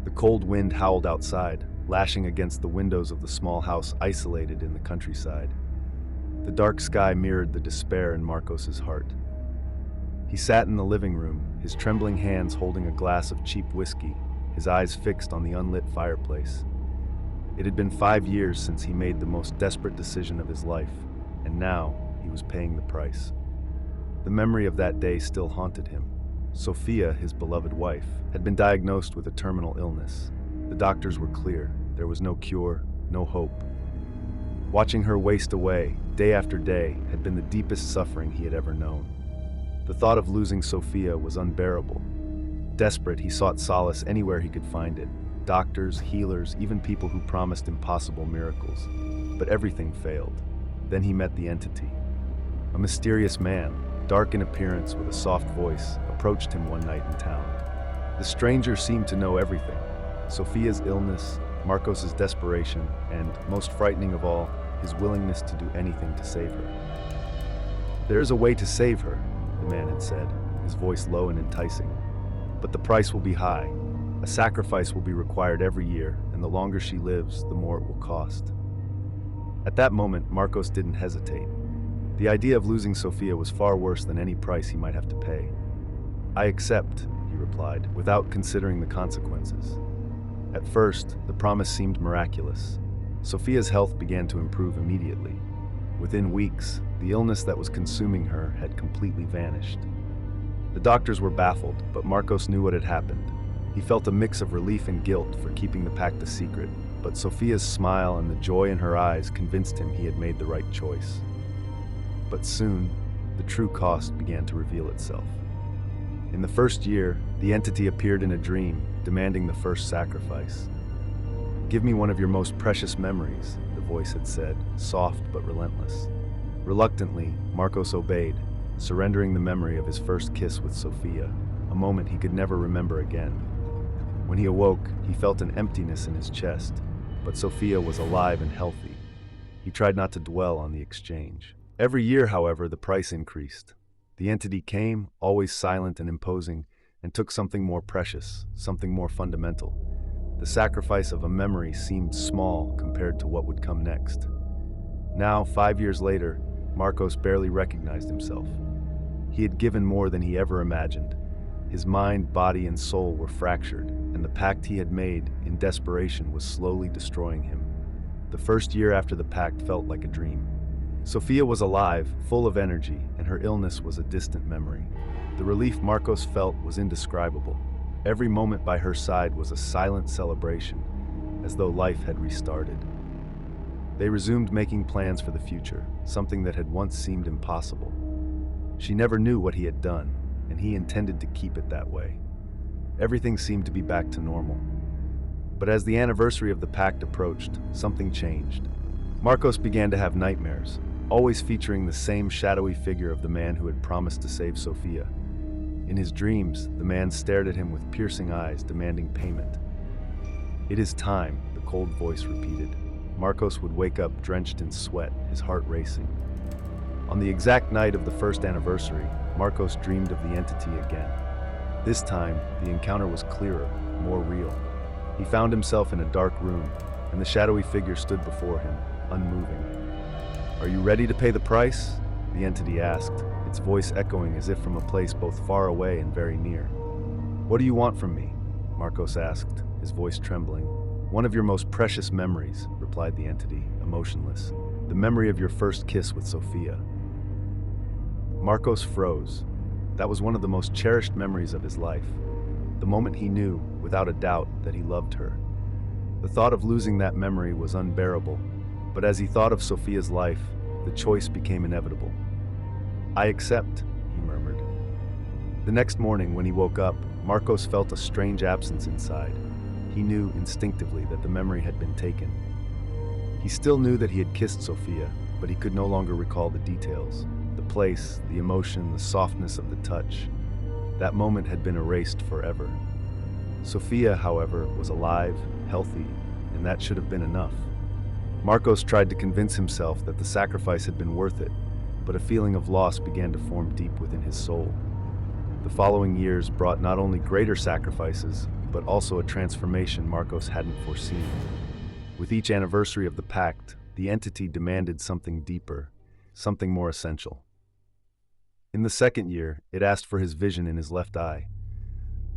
The cold wind howled outside, lashing against the windows of the small house isolated in the countryside. The dark sky mirrored the despair in Marcos's heart. He sat in the living room, his trembling hands holding a glass of cheap whiskey, his eyes fixed on the unlit fireplace. It had been 5 years since he made the most desperate decision of his life, and now he was paying the price. The memory of that day still haunted him. Sophia, his beloved wife, had been diagnosed with a terminal illness. The doctors were clear. There was no cure, no hope. Watching her waste away, day after day, had been the deepest suffering he had ever known. The thought of losing Sophia was unbearable. Desperate, he sought solace anywhere he could find it. Doctors, healers, even people who promised impossible miracles. But everything failed. Then he met the entity. A mysterious man, dark in appearance with a soft voice, approached him one night in town. The stranger seemed to know everything. Sophia's illness, Marcos's desperation, and, most frightening of all, his willingness to do anything to save her. "There is a way to save her," the man had said, his voice low and enticing. "But the price will be high. A sacrifice will be required every year, and the longer she lives, the more it will cost." At that moment, Marcos didn't hesitate. The idea of losing Sophia was far worse than any price he might have to pay. "I accept," he replied, without considering the consequences. At first, the promise seemed miraculous. Sophia's health began to improve immediately. Within weeks, the illness that was consuming her had completely vanished. The doctors were baffled, but Marcos knew what had happened. He felt a mix of relief and guilt for keeping the pact a secret, but Sophia's smile and the joy in her eyes convinced him he had made the right choice. But soon, the true cost began to reveal itself. In the first year, the entity appeared in a dream, demanding the first sacrifice. "Give me one of your most precious memories," the voice had said, soft but relentless. Reluctantly, Marcos obeyed, surrendering the memory of his first kiss with Sophia, a moment he could never remember again. When he awoke, he felt an emptiness in his chest, but Sophia was alive and healthy. He tried not to dwell on the exchange. Every year, however, the price increased. The entity came, always silent and imposing, and took something more precious, something more fundamental. The sacrifice of a memory seemed small compared to what would come next. Now, 5 years later, Marcos barely recognized himself. He had given more than he ever imagined. His mind, body, and soul were fractured, and the pact he had made, in desperation, was slowly destroying him. The first year after the pact felt like a dream. Sophia was alive, full of energy, and her illness was a distant memory. The relief Marcos felt was indescribable. Every moment by her side was a silent celebration, as though life had restarted. They resumed making plans for the future, something that had once seemed impossible. She never knew what he had done, and he intended to keep it that way. Everything seemed to be back to normal. But as the anniversary of the pact approached, something changed. Marcos began to have nightmares, always featuring the same shadowy figure of the man who had promised to save Sophia. In his dreams, the man stared at him with piercing eyes, demanding payment. "It is time," the cold voice repeated. Marcos would wake up drenched in sweat, his heart racing. On the exact night of the first anniversary, Marcos dreamed of the entity again. This time, the encounter was clearer, more real. He found himself in a dark room, and the shadowy figure stood before him, unmoving. "Are you ready to pay the price?" the entity asked, its voice echoing as if from a place both far away and very near. "What do you want from me?" Marcos asked, his voice trembling. "One of your most precious memories," replied the entity, emotionless. "The memory of your first kiss with Sophia." Marcos froze. That was one of the most cherished memories of his life. The moment he knew, without a doubt, that he loved her. The thought of losing that memory was unbearable, but as he thought of Sophia's life, the choice became inevitable. "I accept," he murmured. The next morning, when he woke up, Marcos felt a strange absence inside. He knew instinctively that the memory had been taken. He still knew that he had kissed Sophia, but he could no longer recall the details. The place, the emotion, the softness of the touch. That moment had been erased forever. Sophia, however, was alive, healthy, and that should have been enough. Marcos tried to convince himself that the sacrifice had been worth it, but a feeling of loss began to form deep within his soul. The following years brought not only greater sacrifices, but also a transformation Marcos hadn't foreseen. With each anniversary of the pact, the entity demanded something deeper, something more essential. In the second year, it asked for his vision in his left eye.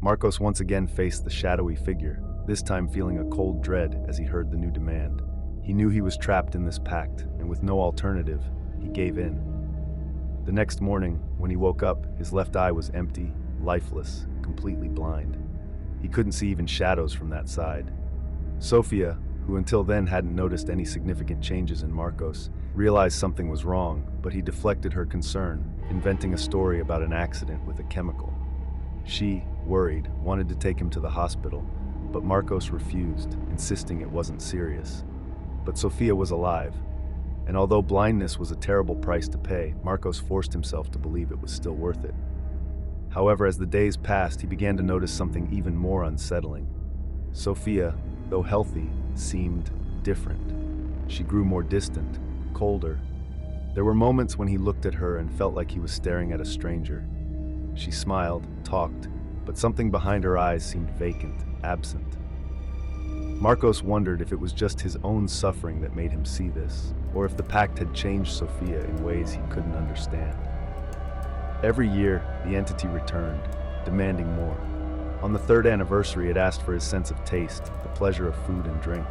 Marcos once again faced the shadowy figure, this time feeling a cold dread as he heard the new demand. He knew he was trapped in this pact, and with no alternative, he gave in. The next morning, when he woke up, his left eye was empty, lifeless, completely blind. He couldn't see even shadows from that side. Sophia, who until then hadn't noticed any significant changes in Marcos, realized something was wrong, but he deflected her concern, inventing a story about an accident with a chemical. She, worried, wanted to take him to the hospital, but Marcos refused, insisting it wasn't serious. But Sophia was alive, and although blindness was a terrible price to pay, Marcos forced himself to believe it was still worth it. However, as the days passed, he began to notice something even more unsettling. Sophia, though healthy, seemed different. She grew more distant, colder. There were moments when he looked at her and felt like he was staring at a stranger. She smiled, talked, but something behind her eyes seemed vacant, absent. Marcos wondered if it was just his own suffering that made him see this, or if the pact had changed Sophia in ways he couldn't understand. Every year, the entity returned, demanding more. On the third anniversary, it asked for his sense of taste, the pleasure of food and drink.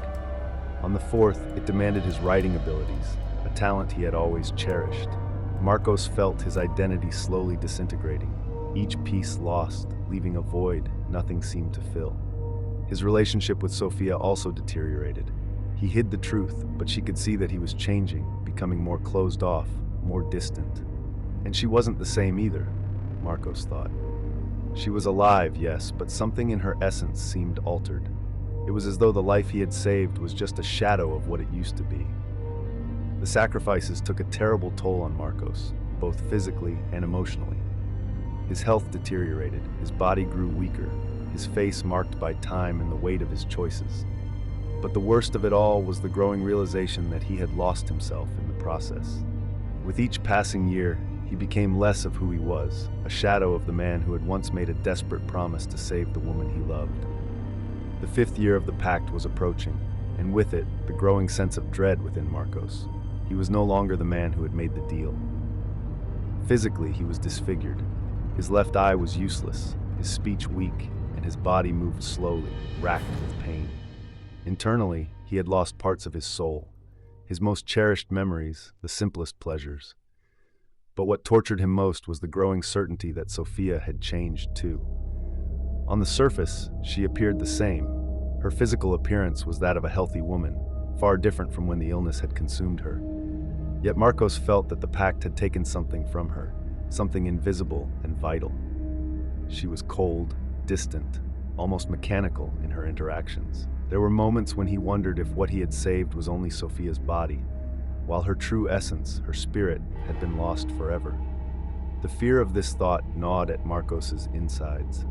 On the fourth, it demanded his writing abilities, a talent he had always cherished. Marcos felt his identity slowly disintegrating, each piece lost, leaving a void nothing seemed to fill. His relationship with Sophia also deteriorated. He hid the truth, but she could see that he was changing, becoming more closed off, more distant. And she wasn't the same either, Marcos thought. She was alive, yes, but something in her essence seemed altered. It was as though the life he had saved was just a shadow of what it used to be. The sacrifices took a terrible toll on Marcos, both physically and emotionally. His health deteriorated, his body grew weaker, his face marked by time and the weight of his choices. But the worst of it all was the growing realization that he had lost himself in the process. With each passing year, he became less of who he was, a shadow of the man who had once made a desperate promise to save the woman he loved. The fifth year of the pact was approaching, and with it, the growing sense of dread within Marcos. He was no longer the man who had made the deal. Physically, he was disfigured. His left eye was useless, his speech weak, and his body moved slowly, racked with pain. Internally, he had lost parts of his soul, his most cherished memories, the simplest pleasures. But what tortured him most was the growing certainty that Sophia had changed too. On the surface, she appeared the same. Her physical appearance was that of a healthy woman, far different from when the illness had consumed her. Yet Marcos felt that the pact had taken something from her, something invisible and vital. She was cold, distant, almost mechanical in her interactions. There were moments when he wondered if what he had saved was only Sophia's body, while her true essence, her spirit, had been lost forever. The fear of this thought gnawed at Marcos's insides.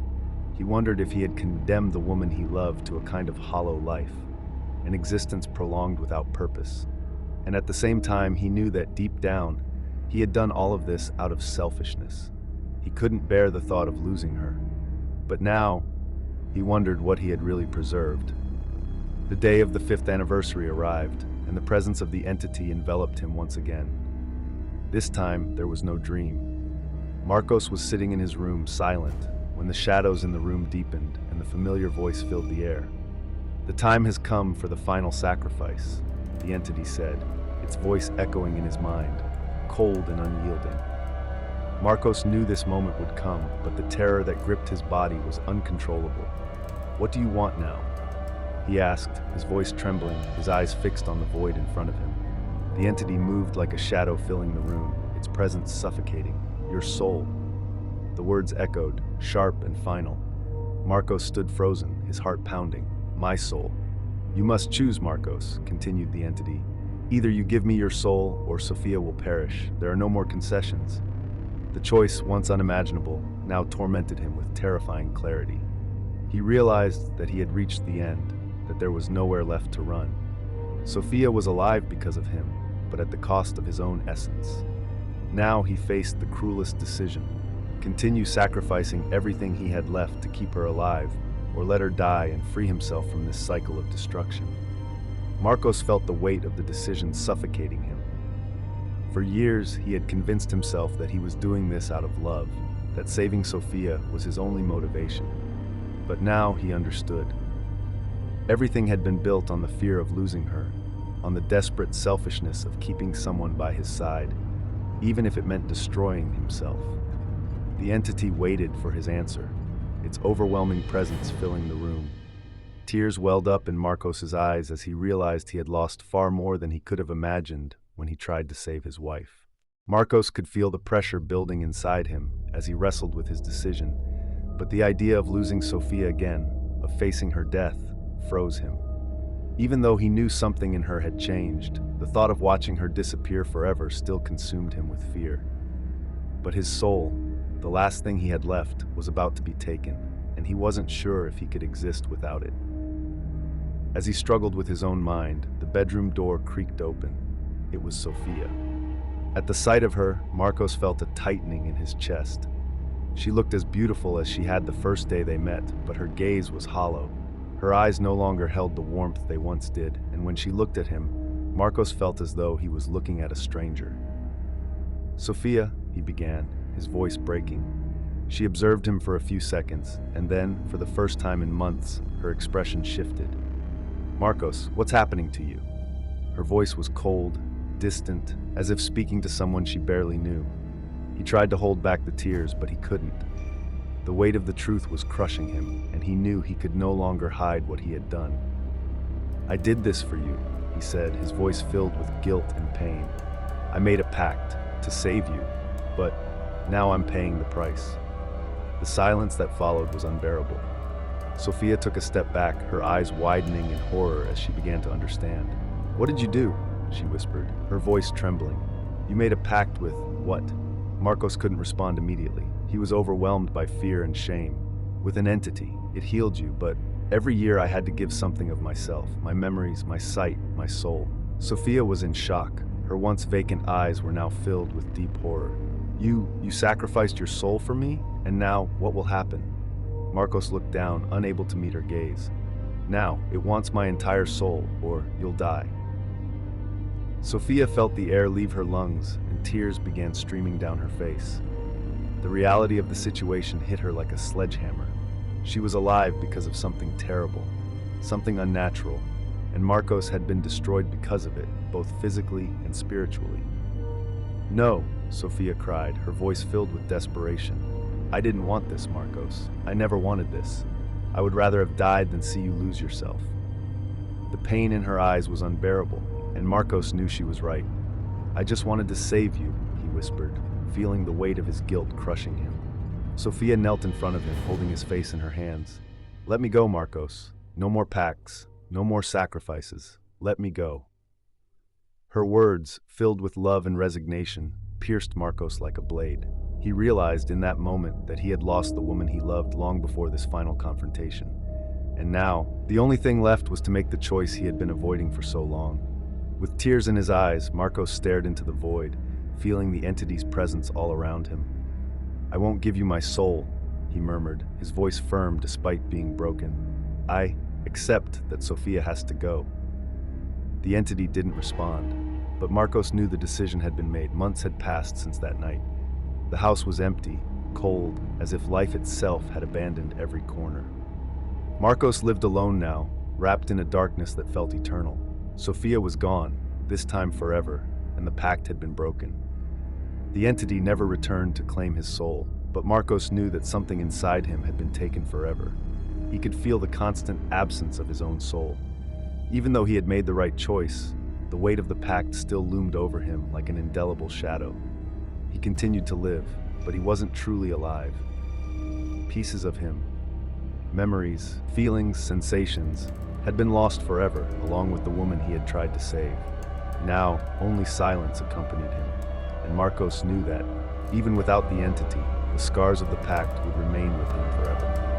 He wondered if he had condemned the woman he loved to a kind of hollow life, an existence prolonged without purpose. And at the same time, he knew that deep down, he had done all of this out of selfishness. He couldn't bear the thought of losing her. But now, he wondered what he had really preserved. The day of the 5th anniversary arrived, and the presence of the entity enveloped him once again. This time, there was no dream. Marcos was sitting in his room, silent, when the shadows in the room deepened and the familiar voice filled the air. "The time has come for the final sacrifice," the entity said, its voice echoing in his mind, cold and unyielding. Marcos knew this moment would come, but the terror that gripped his body was uncontrollable. "What do you want now?" he asked, his voice trembling, his eyes fixed on the void in front of him. The entity moved like a shadow filling the room, its presence suffocating. "Your soul." The words echoed, sharp and final. Marcos stood frozen, his heart pounding. "My soul." "You must choose, Marcos," continued the entity. "Either you give me your soul, or Sophia will perish. There are no more concessions." The choice, once unimaginable, now tormented him with terrifying clarity. He realized that he had reached the end, that there was nowhere left to run. Sophia was alive because of him, but at the cost of his own essence. Now he faced the cruelest decision: continue sacrificing everything he had left to keep her alive, or let her die and free himself from this cycle of destruction. Marcos felt the weight of the decision suffocating him. For years, he had convinced himself that he was doing this out of love, that saving Sofia was his only motivation. But now he understood. Everything had been built on the fear of losing her, on the desperate selfishness of keeping someone by his side, even if it meant destroying himself. The entity waited for his answer, its overwhelming presence filling the room. Tears welled up in Marcos's eyes as he realized he had lost far more than he could have imagined when he tried to save his wife. Marcos could feel the pressure building inside him as he wrestled with his decision, but the idea of losing Sofia again, of facing her death, froze him. Even though he knew something in her had changed, the thought of watching her disappear forever still consumed him with fear. But his soul, the last thing he had left, was about to be taken, and he wasn't sure if he could exist without it. As he struggled with his own mind, the bedroom door creaked open. It was Sofia. At the sight of her, Marcos felt a tightening in his chest. She looked as beautiful as she had the first day they met, but her gaze was hollow. Her eyes no longer held the warmth they once did, and when she looked at him, Marcos felt as though he was looking at a stranger. "Sofia," he began, his voice breaking. She observed him for a few seconds, and then, for the first time in months, her expression shifted. "Marcos, what's happening to you?" Her voice was cold, distant, as if speaking to someone she barely knew. He tried to hold back the tears, but he couldn't. The weight of the truth was crushing him, and he knew he could no longer hide what he had done. "I did this for you," he said, his voice filled with guilt and pain. "I made a pact to save you, but now I'm paying the price." The silence that followed was unbearable. Sofia took a step back, her eyes widening in horror as she began to understand. "What did you do?" she whispered, her voice trembling. "You made a pact with what?" Marcos couldn't respond immediately. He was overwhelmed by fear and shame. "With an entity. It healed you, but every year I had to give something of myself, my memories, my sight, my soul." Sofia was in shock. Her once vacant eyes were now filled with deep horror. You sacrificed your soul for me? And now, what will happen?" Marcos looked down, unable to meet her gaze. "Now, it wants my entire soul, or you'll die." Sofia felt the air leave her lungs, and tears began streaming down her face. The reality of the situation hit her like a sledgehammer. She was alive because of something terrible, something unnatural, and Marcos had been destroyed because of it, both physically and spiritually. "No," Sofia cried, her voice filled with desperation. "I didn't want this, Marcos. I never wanted this. I would rather have died than see you lose yourself." The pain in her eyes was unbearable, and Marcos knew she was right. "I just wanted to save you," he whispered, feeling the weight of his guilt crushing him. Sofia knelt in front of him, holding his face in her hands. "Let me go, Marcos. No more pacts, no more sacrifices. Let me go." Her words, filled with love and resignation, pierced Marcos like a blade. He realized in that moment that he had lost the woman he loved long before this final confrontation. And now, the only thing left was to make the choice he had been avoiding for so long. With tears in his eyes, Marcos stared into the void, feeling the entity's presence all around him. "I won't give you my soul," he murmured, his voice firm despite being broken. "I accept that Sofia has to go." The entity didn't respond, but Marcos knew the decision had been made. Months had passed since that night. The house was empty, cold, as if life itself had abandoned every corner. Marcos lived alone now, wrapped in a darkness that felt eternal. Sofia was gone, this time forever, and the pact had been broken. The entity never returned to claim his soul, but Marcos knew that something inside him had been taken forever. He could feel the constant absence of his own soul. Even though he had made the right choice, the weight of the pact still loomed over him like an indelible shadow. He continued to live, but he wasn't truly alive. Pieces of him, memories, feelings, sensations, had been lost forever, along with the woman he had tried to save. Now, only silence accompanied him, and Marcos knew that, even without the entity, the scars of the pact would remain with him forever.